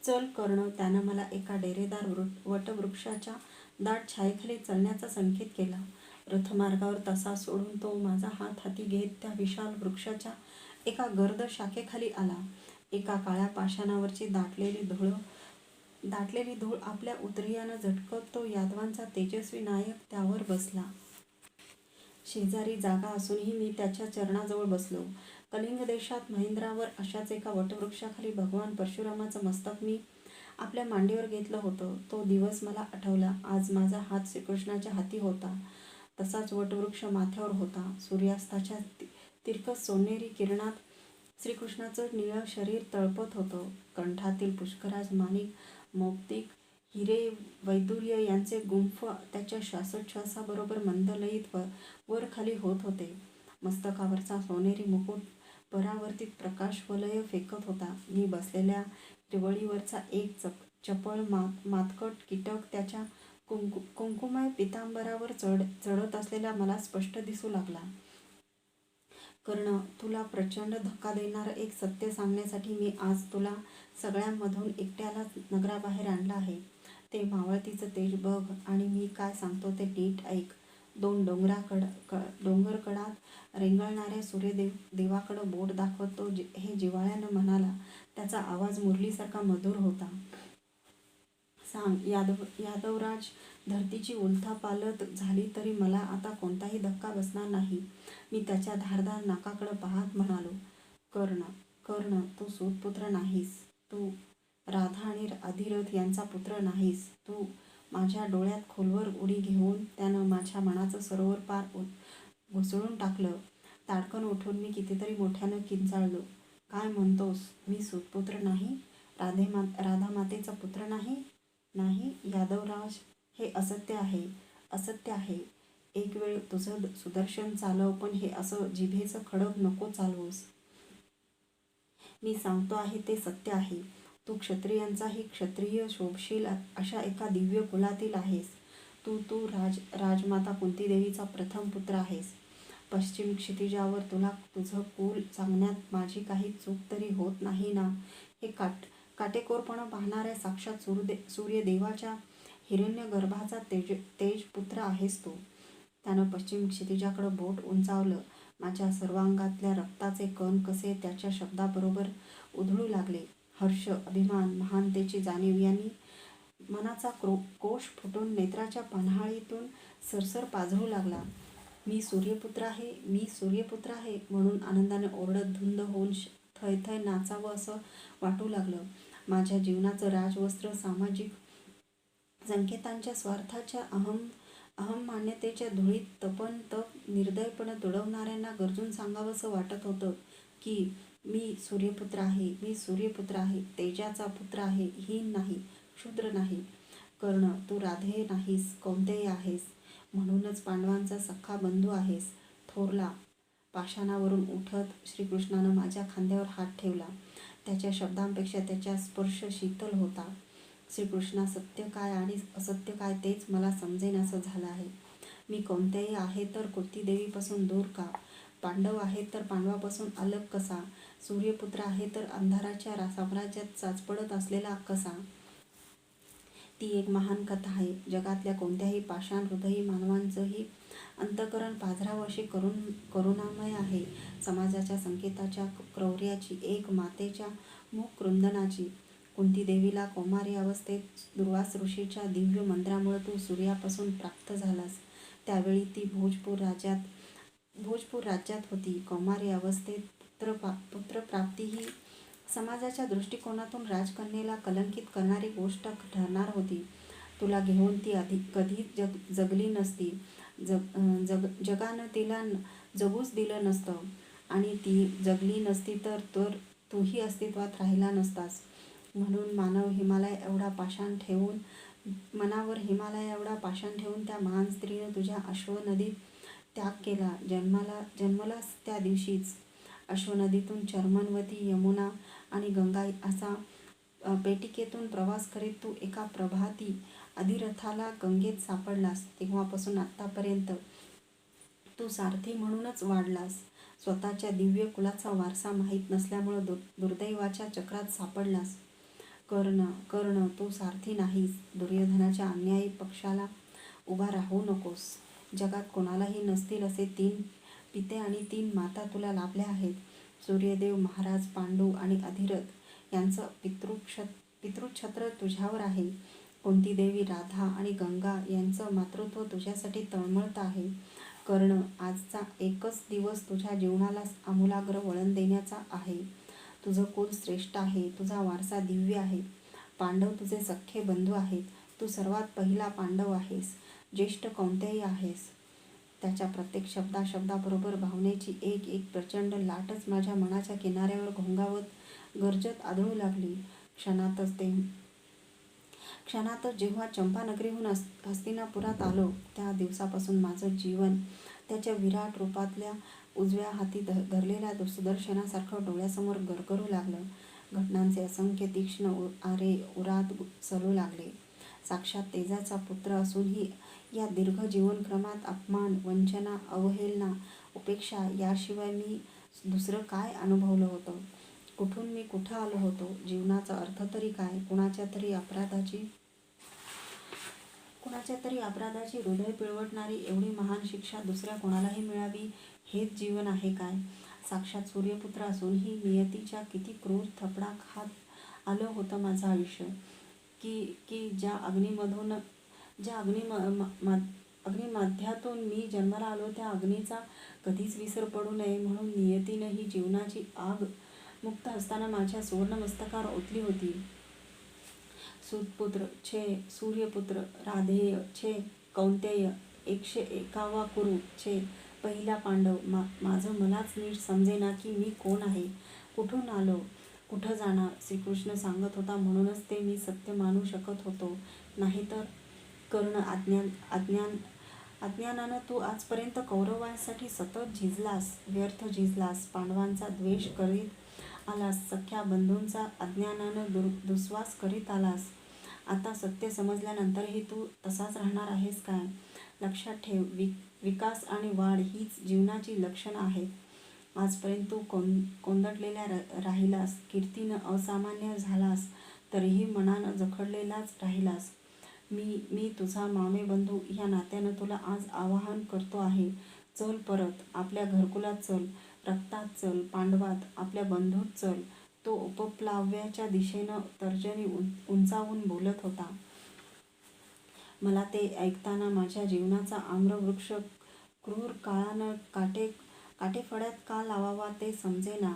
चल कर्ण. त्यानं मला एका डेरेदार वटवृक्षाच्या दाट छायेखाली चलण्याचा संकेत केला. रथमार्गावर तसा सोडून तो माझा हात हाती घेत त्या विशाल वृक्षाच्या एका गर्द शाखेखाली आला. एका काळ्या पाषाणावरची दाटलेली धूळ आपल्या उतरियानं झटकत तो यादवांचा तेजस्वी नायक त्यावर बसला. शेजारी जागा असूनही मी त्याच्या चरणाजवळ बसलो. कलिंग देशात महेंद्रावर अशाच एका वटवृक्षाखाली भगवान परशुरामाचं मस्तक मी आपल्या मांडीवर घेतलं होतं. तो दिवस मला आठवला. आज माझा हात श्रीकृष्णाच्या हाती होता. तसाच वटवृक्ष माथ्यावर होता. सूर्यास्ताच्या तिरकस सोनेरी किरणात श्रीकृष्णाचं निळं शरीर तळपत होतं. कंठातील पुष्कराज, माणिक, मौक्तिक, हिरे, वैदुर्य यांचे गुंफ त्याच्या श्वासोच्छ्वासाबरोबर मंदलयीत वर खाली होत होते. मस्तकावरचा सोनेरी मुकुट परावर्तित प्रकाश वलय फेकत होता. मी बसलेल्या हिरवळीवरचा एक चपळ मातकट कीटक त्याच्या कुंकुमय पितांबरावर चढत असलेला मला स्पष्ट दिसू लागला. कर्ण, तुला प्रचंड धक्का देणारं एक सत्य सांगण्यासाठी मी आज तुला सगळ्यांमधून एकट्यालाच नगराबाहेर आणलं आहे. ते मावळतीचं तेज बघ आणि मी काय सांगतो ते नीट ऐक. 2 डोंगरकडात रेंगाळणाऱ्या सूर्यदेवाकडं बोट दाखवत तो हे जिव्हाळ्यानं म्हणाला. त्याचा आवाज मुरलीसारखा मधुर होता. सांग यादवराज, धरतीची उलथापालथ झाली तरी मला आता कोणताही धक्का बसणार नाही. मी त्याच्या धारदार नाकाकडं पाहत म्हणालो. कर्ण, तू सूतपुत्र नाहीस. तू राधा आणि अधिरथ यांचा पुत्र नाहीस. तू माझ्या डोळ्यात खोलवर उडी घेऊन त्यानं माझ्या मनाचं सरोवर पार घुसळून टाकलं. ताडकन उठून मी कितीतरी मोठ्यानं किंचाळलो. काय म्हणतोस? मी सूतपुत्र नाही? राधामातेचा पुत्र नाही? नाही यादवराज, हे असत्य आहे. असत्य आहे. एक वेळ तुझं सुदर्शन चालव, पण हे असं जिभेचं खडक नको चालवूस. मी सांगतो आहे ते सत्य आहे. तू क्षत्रियांचाही क्षत्रिय शोभशील अशा एका दिव्य कुलातील आहेस. तू राजमाता कुंतीदेवीचा प्रथम पुत्र आहेस. पश्चिम क्षितिजावर तुला तुझं कुल सांगण्यात माझी काही चूक तरी होत नाही ना? हे काटेकोरपणं पाहणाऱ्या साक्षात सूर्यदेवाच्या हिरण्यगर्भाचा तेजपुत्र आहेस तू. त्यानं पश्चिम क्षितिजाकडं बोट उंचावलं. माझ्या सर्वांगातल्या रक्ताचे कण कसे त्याच्या शब्दाबरोबर उधळू लागले. हर्ष, अभिमान, महानतेची जाणीव यांनी मनाचा कोश फुटून नेत्राच्या पन्हाळीतून सरसर पाझरू लागला. मी सूर्यपुत्र आहे, मी सूर्यपुत्र आहे म्हणून आनंदाने ओरडत धुंद होऊन थय नाचावं असं वाटू लागलं. माझ्या जीवनाचं राजवस्त्र सामाजिक संकेतांच्या स्वार्थाच्या अहम मान्यतेच्या धुळीत तप निर्दयपणे तुडवणाऱ्यांना गरजून सांगावंसं वाटत होतं की मी सूर्यपुत्र आहे, मी सूर्यपुत्र आहे, तेजाचा पुत्र आहे, हीन नाही, क्षुद्र नाही. कर्ण, तू राधेय नाहीस, कौंतेय आहेस. म्हणूनच पांडवांचा सख्खा बंधू आहेस. थोरला. पाषाणावरून उठत श्रीकृष्णानं माझ्या खांद्यावर हात ठेवला. त्याच्या शब्दांपेक्षा त्याचा स्पर्श शीतल होता. श्रीकृष्णा, सत्य काय आणि असत्य काय तेच मला समजेनासं झालं आहे. मी कौंतेय आहे तर कुंतीदेवीपासून दूर का? पांडव आहे तर पांडवापासून अलग कसा? सूर्यपुत्र आहे तर अंधाराच्या साम्राज्यात चाचपडत असलेला कसा? ती एक महान कथा आहे. जगातल्या कोणत्याही पाषाण हृदयी मानवांचंही अंतःकरण पाझरावं अशी करुणामय आहे. समाजाच्या संकेताच्या, क्रौर्याची, एक मातेच्या मूक क्रुंदनाची. कुंतीदेवीला कौमारी अवस्थेत दुर्वास ऋषीच्या दिव्य मंत्रामुळे तू सूर्यापासून प्राप्त झालास. त्यावेळी ती भोजपूर राज्यात होती. कौमारी अवस्थेत पुत्रप्राप्ती ही समाजाच्या दृष्टिकोनातून राजकन्येला कलंकित करणारी गोष्ट ठरणार होती. तुला घेऊन ती कधी जगली नसती. जगानं तिला जगूच दिलं नसतं आणि ती जगली नसती तर तूही अस्तित्वात राहिला नसतास. म्हणून मनावर हिमालय एवढा पाषाण ठेवून त्या महान स्त्रीनं तुझ्या अश्वनदीत त्याग केला. जन्मलास त्या दिवशीच. अश्वनदीतून चर्मणवती, यमुना आणि गंगा असा पेटिकेतून प्रवास करीत तू एका प्रभाती अधिरथाला गंगेत सापडलास. तेव्हापासून आत्तापर्यंत तू सारथी म्हणूनच वाढलास. स्वतःच्या दिव्य कुलाचा वारसा माहीत नसल्यामुळं दुर्दैवाच्या चक्रात सापडलास. कर्ण कर्ण तू सारथी नाहीस. दुर्योधनाच्या अन्यायी पक्षाला उभा राहू नकोस. जगात कोणालाही नसतील असे 3 पिते आणि 3 माता तुला लाभल्या आहेत. सूर्यदेव, महाराज, पांडू आणि अधिरथ यांचं पितृछत्र तुझ्यावर आहे. कुंती देवी, राधा आणि गंगा यांचं मातृत्व तुझ्यासाठी तळमळत आहे. कर्ण, आजचा एकच दिवस तुझ्या जीवनाला आमूलाग्र वळण देण्याचा आहे. तुझं कुल श्रेष्ठ आहे. तुझा वारसा दिव्य आहे. पांडव तुझे सख्खे बंधू आहेत. तू सर्वात पहिला पांडव आहेस. ज्येष्ठ कौंतेय आहेस. त्याच्या प्रत्येक शब्दाबरोबर भावनेची एक एक प्रचंड लाटच माझ्या मनाच्या किनाऱ्यावर घोंगावत गरजत आदळू लागली. क्षणातच जेव्हा चंपानगरीहून हस्तिनापुरात आलो त्या दिवसापासून माझं जीवन त्याच्या विराट रूपातल्या उजव्या हाती धरलेल्या सुदर्शनासारखं डोळ्यासमोर गरगरू लागलं. घटनांचे असंख्य तीक्ष्ण आरे उरात चलू लागले. साक्षात तेजाचा पुत्र असूनही या दीर्घ जीवनक्रमात अपमान, वंचना, अवहेलना, उपेक्षा याशिवाय मी दुसरं काय अनुभवलं होतं? कुठून मी कुठं आलो होतो? जीवनाचा अर्थ तरी काय? कुणाच्या तरी अपराधाची हृदय पिळवटणारी एवढी महान शिक्षा दुसऱ्या कोणालाही मिळावी हेच जीवन आहे काय? साक्षात सूर्यपुत्र असूनही नियतीच्या किती क्रूर थपडा खात आलं होतं माझं आयुष्य. की ज्या अग्निमध्यातून मी जन्माला आलो त्या अग्नीचा कधीच विसर पडू नये म्हणून नियतीनं ही जीवनाची आग मुक्त असताना माझ्या सुवर्णमस्तकावर ओतली होती. सूतपुत्र छे सूर्यपुत्र, राधेय छे कौंतेय, 101वा कुरु छे पहिला पांडव. माझं मलाच नीट समजेना की मी कोण आहे, कुठून आलो, कुठं जाणार. श्रीकृष्ण सांगत होता म्हणूनच ते मी सत्य मानू शकत होतो. नाहीतर कर्ण, अज्ञानानं तू आजपर्यंत कौरवांसाठी सतत झिजलास, व्यर्थ झिजलास. पांडवांचा द्वेष करीत आलास. सख्या बंधूंचा अज्ञानानं दुस्वास करीत आलास. आता सत्य समजल्यानंतरही तू तसाच राहणार आहेस काय? लक्षात ठेव, विकास आणि वाढ हीच जीवनाची लक्षणं आहेत. आजपर्यंत तू कोंदटलेला राहिलास, कीर्तीनं असामान्य झालास, तरीही मनानं जखडलेलाच राहिलास. मी तुझा मामेबंधू या नात्यानं तुला आज आवाहन करतो आहे. चल परत, आपल्या घरकुलात चल, रक्तात चल, पांडवात, आपल्या बंधूत चल. तो उपप्लाव्याच्या दिशेनं तर्जनी उंचावून बोलत होता. मला ते ऐकताना माझ्या जीवनाचा आम्रवृक्ष क्रूर काळानं काटेफड्यात का लावावा ते समजेना.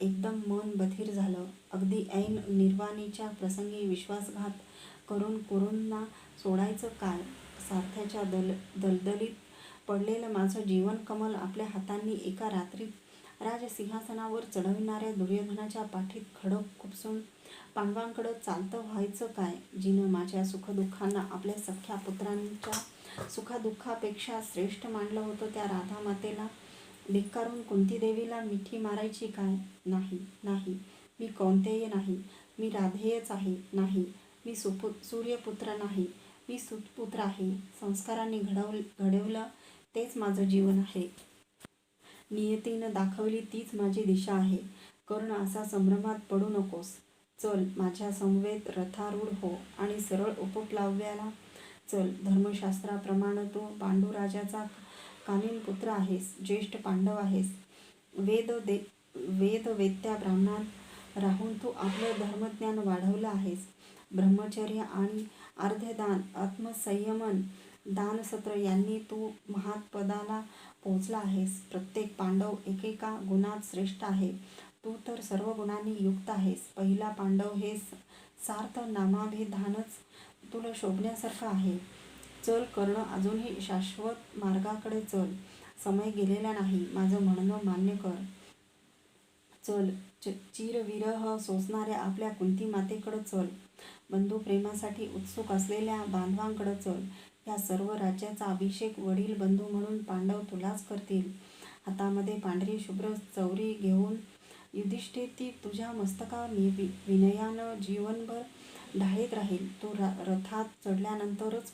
एकदम मन बधीर झालं. अगदी ऐन निर्वाणीच्या प्रसंगी विश्वासघात करून कुरूंना सोडायचं काय? सारथ्याच्या दलदलीत पडलेलं माझं जीवनकमल आपल्या हातांनी एका रात्रीत राजसिंहासनावर चढविणाऱ्या दुर्योधनाच्या पाठीत खडक खुपसून पांडवांकडं चालतं व्हायचं काय? जिनं माझ्या सुखदुःखांना आपल्या सख्या पुत्रांच्या सुखदुःखापेक्षा श्रेष्ठ मानलं होतं त्या राधामातेला धिक्कारून कुंतीदेवीला मिठी मारायची काय? नाही, मी कौंतेय नाही, मी राधेयच आहे. नाही, मी सूर्यपुत्र नाही, मी सूतपुत्र आहे. संस्कारांनी घडवलं तेच माझं जीवन आहे. नियतीनं दाखवली तीच माझी दिशा आहे. कर्ण, असा संभ्रमात पडू नकोस. चल, माझ्या समवेत रथारूढ हो आणि सरळ उपप्लाव्याला चल. धर्मशास्त्राप्रमाणे तू पांडुराजाचा कालीन पुत्र आहेस, ज्येष्ठ पांडव आहेस. वेदवेत्या ब्राह्मणात राहून तू आपलं धर्मज्ञान वाढवलं आहेस. ब्रह्मचर्य आणि अर्ध्यदान, आत्मसंयमन, दानसत्र यांनी तू महात्पदाला पोचला आहेस. प्रत्येक पांडव एकेका गुणात श्रेष्ठ आहे. तू तर सर्व गुणांनी युक्त आहेस. पहिला पांडव हे सार्थ नामाभिधानच तुला शोभण्यासारखं आहे. चल कर्ण, अजूनही शाश्वत मार्गाकडे चल. समय गेलेला नाही. माझं म्हणणं मान्य कर. चल, चिरविरह सोसणाऱ्या आपल्या कुंतीमातेकडं चल. बंधुप्रेमासाठी उत्सुक असलेल्या बांधवांकडं चल. या सर्व राज्याचा अभिषेक वडील बंधू म्हणून पांडव तुलाच करतील. हातामध्ये पांढरी शुभ्र चौरी घेऊन युधिष्ठिर ती तुझ्या मस्तकावर विनयानं जीवनभर ढाळीत राहील. तू रथात चढल्यानंतरच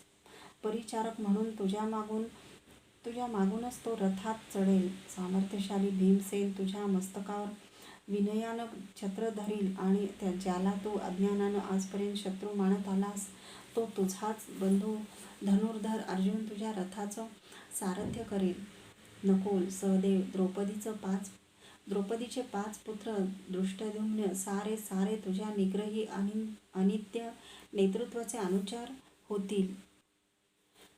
परिचारक म्हणून तुझ्या मागूनच तो रथात चढेल. सामर्थ्यशाली भीमसेन तुझ्या मस्तकावर विनयानं छत्र धरील आणि ज्याला तू अज्ञानानं आजपर्यंत शत्रू मानत आलास तो तुझाच बंधू धनुर्धर अर्जुन तुझ्या रथाचं सारथ्य करेल. नकुल, सहदेव, द्रौपदीचे 5 पुत्र, दृष्टद्युम्न सारे तुझ्या निग्रही आणि अनित्य नेतृत्वाचे अनुचर होतील.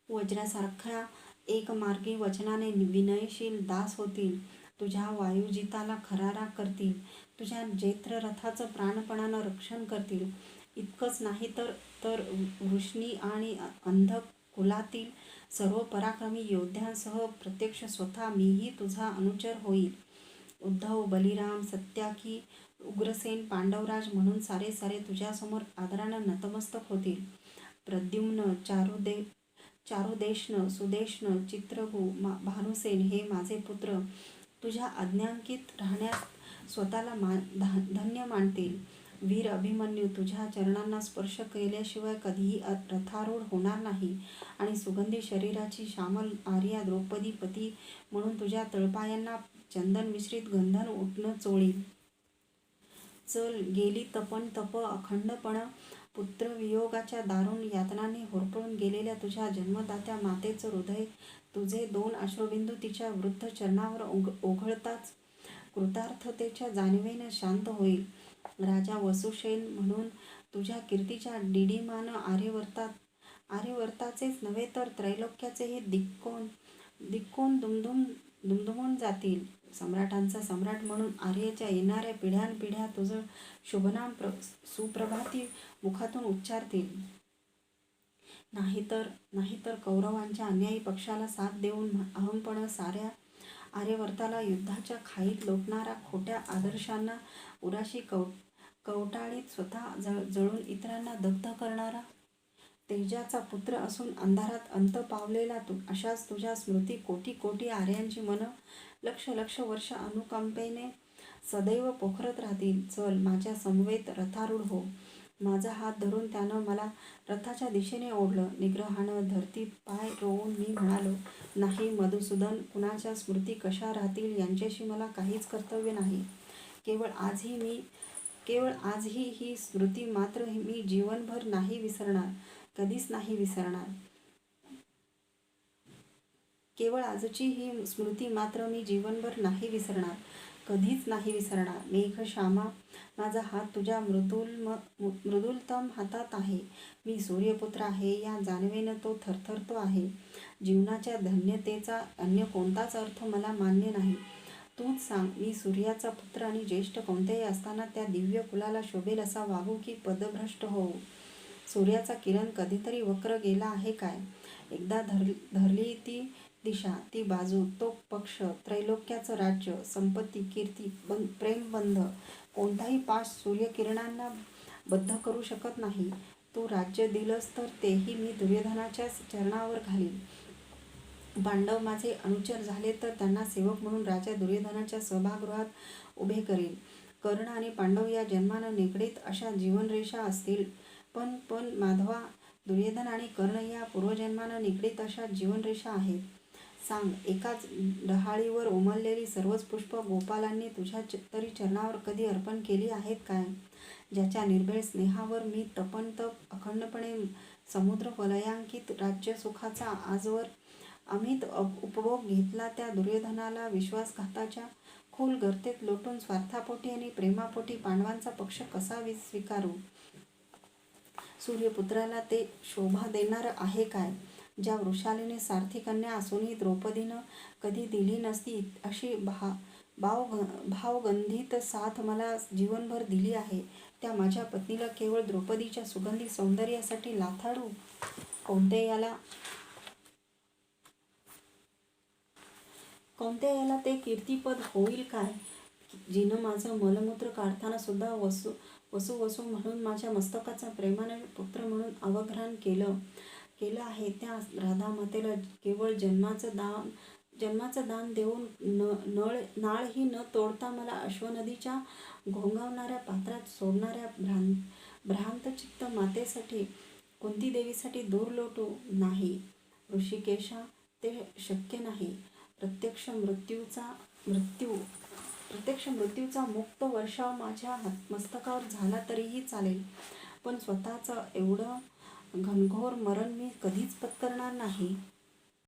वज्रासारख्या एकमार्गी वचनाने विनयशील दास होतील. तुझ्या वायुजिताला खरारा करतील. तुझ्या जैत्र रथाचं प्राणपणानं रक्षण करतील. इतकंच नाही तर वृष्णी आणि अंध कुलातील सर्व पराक्रमी योद्ध्यांसह प्रत्यक्ष स्वतः मीही तुझा अनुचर होईल. उद्धव, बलिराम, सत्याकी, उग्रसेन, पांडवराज म्हणून सारे तुझ्यासमोर आदरानं नतमस्तक होतील. प्रद्युम्न, चारुदेष्ण, सुदेष्ण, चित्रगु, भानुसेन हे माझे पुत्र तुझ्या आज्ञांकित राहण्यात स्वतःला धन्य मानतील. वीर अभिमन्यू तुझ्या चरणांना स्पर्श केल्याशिवाय कधीही रथारूढ होणार नाही आणि सुगंधी शरीराची श्यामल आर्या द्रौपदी पती म्हणून तुझ्या तळपायांना चंदन मिश्रित गंधन उठणं चोळील. चल, गेली तप अखंडपण पुत्रवियोगाच्या दारुण यातनांनी होरपळून गेलेल्या तुझ्या जन्मदात्या मातेचं हृदय तुझे 2 अश्रुबिंदू तिच्या वृद्ध चरणावर ओघळताच कृतार्थतेच्या जाणीवेनं शांत होईल. राजा वसुसेन म्हणून तुझ्या कीर्तीच्या डिडिमानं आर्यवर्ताचेच नव्हे तर त्रैलोक्याचेही दिक्कोन दुमदुमून जातील. सम्राटांचा सम्राट म्हणून आर्याच्या येणाऱ्या पिढ्यानपिढ्या तुझं शुभनाम सुप्रभाती मुखातून उच्चारतील. नाहीतर कौरवांच्या अन्यायी पक्षाला साथ देऊन अहमपणं साऱ्या आर्यवर्ताला युद्धाच्या खाईत लोटणारा, खोट्या आदर्शांना उराशी कवटाळीत स्वतः जळून इतरांना दग्ध करणारा, तेजाचा पुत्र असून अंधारात अंत पावलेला अशाच तुझ्या स्मृती कोटी आर्यांची मनं लक्ष वर्ष अनुकंपेने सदैव पोखरत राहतील. चल, माझ्या समवेत रथारूढ हो. माझा हात धरून त्यानं मला रथाच्या दिशेने ओढलं. निग्रहानं धरतीत पाय रोवून मी म्हणालो, नाही मधुसूदन, कुणाच्या स्मृती कशा राहतील यांच्याशी मला काहीच कर्तव्य नाही. केवळ आजही ही स्मृती मात्र मी जीवनभर नाही विसरणार, कधीच नाही विसरणार. केवळ आजची ही स्मृती मात्र मी जीवनभर नाही विसरणार, कधीच नाही विसरणार. मेघश्यामा, माझा हात तुझ्या मृदुलतम हातात आहे. मी सूर्यपुत्र आहे या जाणीवेनं तो थरथरतो आहे. जीवनाच्या धन्यतेचा अन्य कोणताच अर्थ मला मान्य नाही. तूच सांग, मी सूर्याचा पुत्र आणि ज्येष्ठ कोणतेही असताना त्या दिव्य कुलाला शोभेल असा वागू की पदभ्रष्ट होऊ? सूर्याचा किरण कधीतरी वक्र गेला आहे काय? एकदा धरली ती दिशा, ती बाजू, तो पक्ष, त्रैलोक्याचं राज्य, संपत्ती, कीर्ती, प्रेमबंध, कोणताही पाश सूर्यकिरणांना बद्ध करू शकत नाही. तू राज्य दिलंस तर तेही मी दुर्योधनाच्या चरणावर घालील. पांडव माझे अनुचर झाले तर त्यांना सेवक म्हणून राजा दुर्योधनाच्या सभागृहात उभे करील. कर्ण आणि पांडव या जन्मानं निगडीत अशा जीवनरेषा असतील, पण माधवा, दुर्योधन आणि कर्ण या पूर्वजन्मानं निगडीत अशा जीवनरेषा आहेत. सांग, एकाच डहाळीवर उमललेली सर्वच पुष्प गोपालांनी तुझ्या तरी चरणावर कधी अर्पण केली आहेत काय? ज्याच्या निर्भेळ स्नेहावर मी तपनतप अखंडपणे समुद्र वलयांकित राज्यसुखाचा आजवर अमित उपभोग घेतला, त्या दुर्योधनाला विश्वासघाताच्या खोल गर्तेत लोटून स्वार्थापोटी आणि प्रेमापोटी पांडवांचा पक्ष कसा स्वीकारू? सूर्यपुत्राला ते शोभा देणारं आहे काय? ज्या वृषालीने सारथी कन्या असूनही द्रौपदीनं कधी दिली नसती अशी भावगंधित साथ मला जीवनभर दिली आहे, त्या माझ्या पत्नीला केवळ द्रौपदीच्या सुगंधी सौंदर्यासाठी लाथाडू? कोणत्या याला ते कीर्तिपद होईल काय? जिनं माझं मलमूत्र काढताना सुद्धा वसू म्हणून माझ्या मस्तकाचा प्रेमाने पुत्र म्हणून अवघ्राण केलं आहे, त्या राधामातेला केवळ जन्माचं दान देऊन नाळही न तोडता मला अश्वनदीच्या घोंघावणाऱ्या पात्रात सोडणाऱ्या भ्रांतचित्त मातेसाठी, कुंती देवीसाठी दूर लोटू? नाही ऋषिकेशा, ते शक्य नाही. प्रत्यक्ष मृत्यू प्रत्यक्ष मृत्यूचा मुक्त वर्षाव माझ्या मस्तकावर झाला तरीही चालेल, पण स्वतःचं एवढं घनघोर मरण मी कधीच पत्करणार नाही.